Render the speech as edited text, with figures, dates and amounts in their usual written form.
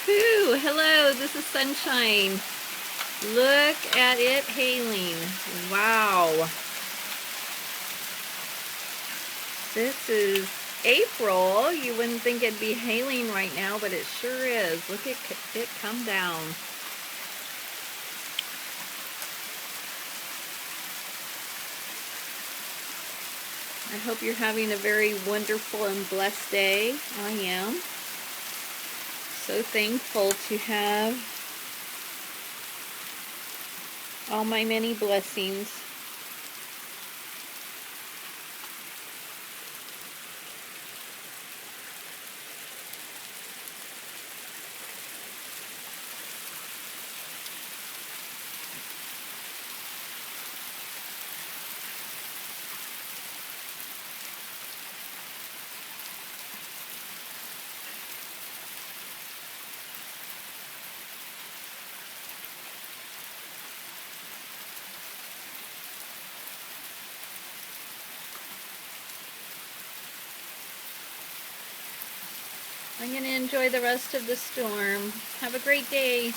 Woohoo! Hello, this is Sunshine. Look at it hailing. Wow. This is April. You wouldn't think it'd be hailing right now, but it sure is. Look at it come down. I hope you're having a very wonderful and blessed day. I am. So thankful to have all my many blessings. I'm going to enjoy the rest of the storm. Have a great day.